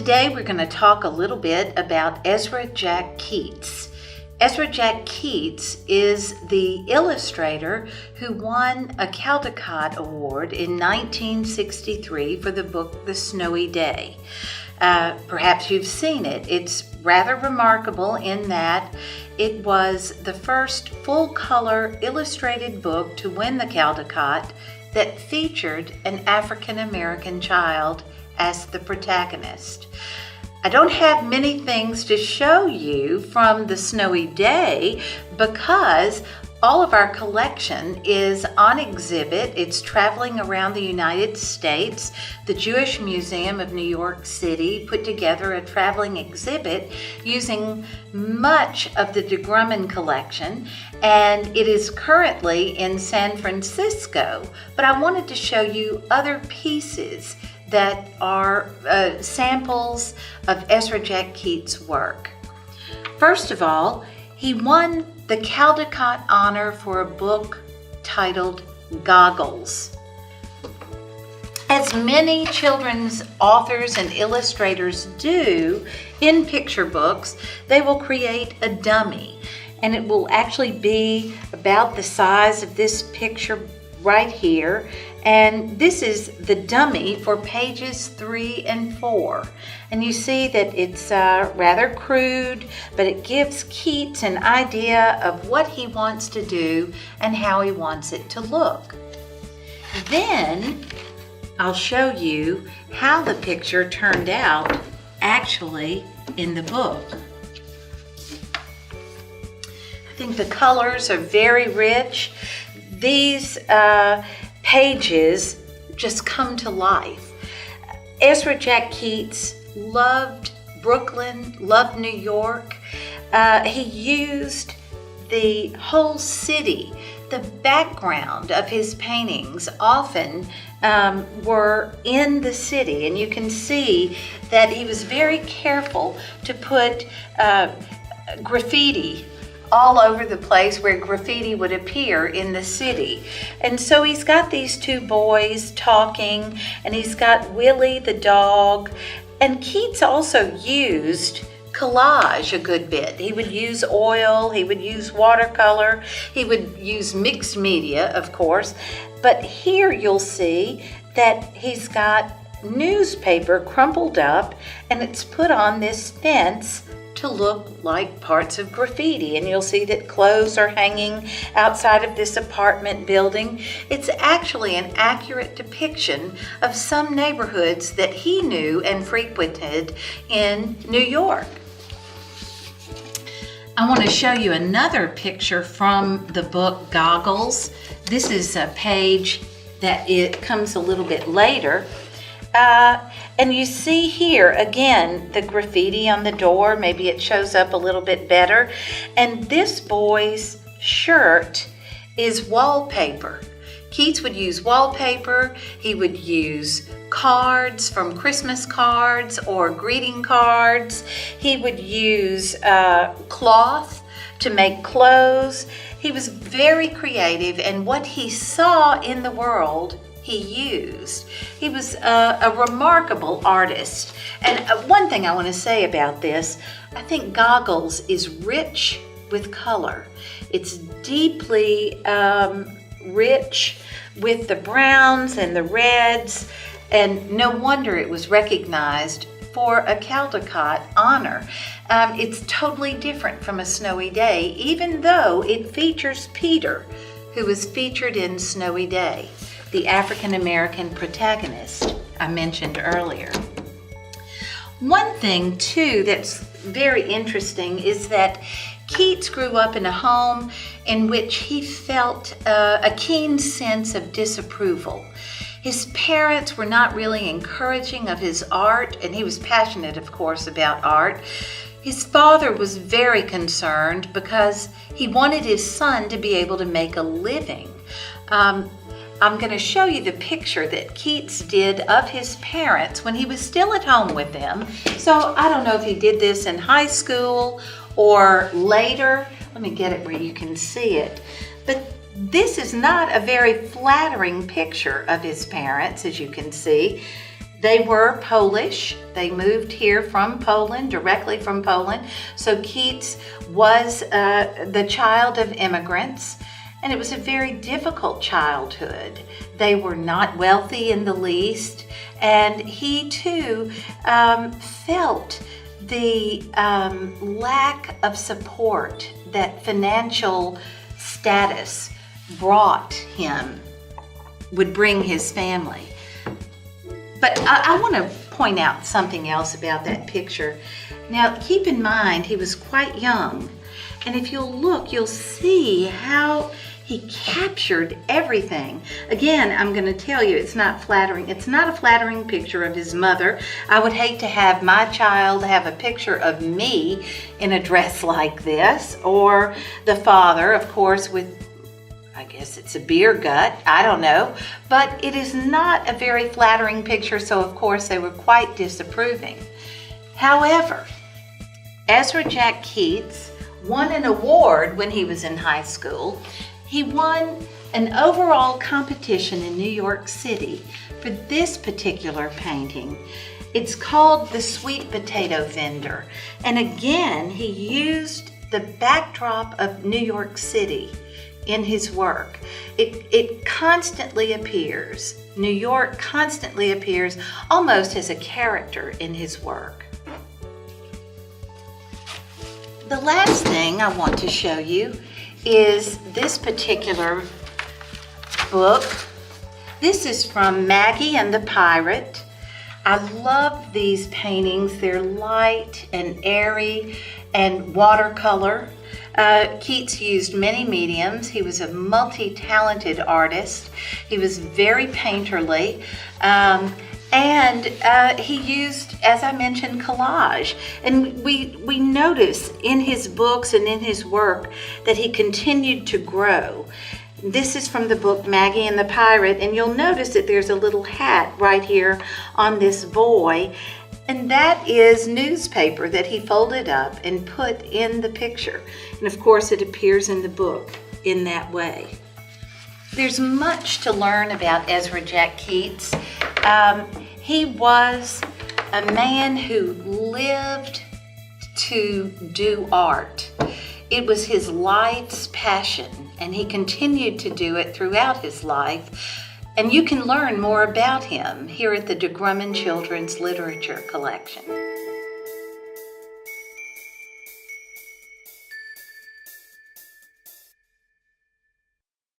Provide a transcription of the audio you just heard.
Today we're going to talk a little bit about Ezra Jack Keats. Ezra Jack Keats is the illustrator who won a Caldecott Award in 1963 for the book The Snowy Day. Perhaps you've seen it. It's rather remarkable in that it was the first full-color illustrated book to win the Caldecott that featured an African-American child as the protagonist. I don't have many things to show you from The Snowy Day because all of our collection is on exhibit. It's traveling around the United States. The Jewish Museum of New York City put together a traveling exhibit using much of the Grummond collection, and it is currently in San Francisco. But I wanted to show you other pieces that are samples of Ezra Jack Keats' work. First of all, he won the Caldecott honor for a book titled Goggles. As many children's authors and illustrators do in picture books, they will create a dummy, and it will actually be about the size of this picture right here. And this is the dummy for pages 3 and 4. And you see that it's rather crude, but it gives Keats an idea of what he wants to do and how he wants it to look. Then I'll show you how the picture turned out actually in the book. I think the colors are very rich. These pages just come to life. Ezra Jack Keats loved Brooklyn, loved New York. He used the whole city. The background of his paintings often were in the city, and you can see that he was very careful to put graffiti all over the place where graffiti would appear in the city. And so he's got these two boys talking, and he's got Willie the dog. And Keats also used collage a good bit. He would use oil, he would use watercolor, he would use mixed media, of course. But here you'll see that he's got newspaper crumpled up, and it's put on this fence to look like parts of graffiti, and you'll see that clothes are hanging outside of this apartment building. It's actually an accurate depiction of some neighborhoods that he knew and frequented in New York. I want to show you another picture from the book Goggles. This is a page that it comes a little bit later. And you see here, again, the graffiti on the door. Maybe it shows up a little bit better. And this boy's shirt is wallpaper. Keats would use wallpaper. He would use cards from Christmas cards or greeting cards. He would use cloth to make clothes. He was very creative, and what he saw in the world he used. He was a remarkable artist. And one thing I want to say about this, I think Goggles is rich with color. It's deeply rich with the browns and the reds, and no wonder it was recognized for a Caldecott honor. It's totally different from A Snowy Day, even though it features Peter, who was featured in Snowy Day, the African-American protagonist I mentioned earlier. One thing, too, that's very interesting is that Keats grew up in a home in which he felt a keen sense of disapproval. His parents were not really encouraging of his art, and he was passionate, of course, about art. His father was very concerned because he wanted his son to be able to make a living. I'm going to show you the picture that Keats did of his parents when he was still at home with them. So I don't know if he did this in high school or later. Let me get it where you can see it. But this is not a very flattering picture of his parents, as you can see. They were Polish. They moved here from Poland, directly from Poland. So Keats was the child of immigrants, and it was a very difficult childhood. They were not wealthy in the least, and he too felt the lack of support that financial status would bring his family. But I want to point out something else about that picture. Now, keep in mind, he was quite young. And if you'll look, you'll see how he captured everything. Again, I'm going to tell you, it's not flattering. It's not a flattering picture of his mother. I would hate to have my child have a picture of me in a dress like this, or the father, of course, with, I guess it's a beer gut, I don't know, but it is not a very flattering picture, so of course they were quite disapproving. However, Ezra Jack Keats won an award when he was in high school. He won an overall competition in New York City for this particular painting. It's called The Sweet Potato Vendor, and again, he used the backdrop of New York City in his work. It constantly appears. New York constantly appears almost as a character in his work. The last thing I want to show you is this particular book. This is from Maggie and the Pirate. I love these paintings. They're light and airy and watercolor. Keats used many mediums. He was a multi-talented artist. He was very painterly. And he used, as I mentioned, collage. And we notice in his books and in his work that he continued to grow. This is from the book Maggie and the Pirate, and you'll notice that there's a little hat right here on this boy. And that is newspaper that he folded up and put in the picture. And of course, it appears in the book in that way. There's much to learn about Ezra Jack Keats. He was a man who lived to do art. It was his life's passion, and he continued to do it throughout his life. And you can learn more about him here at the Grummond Children's Literature Collection.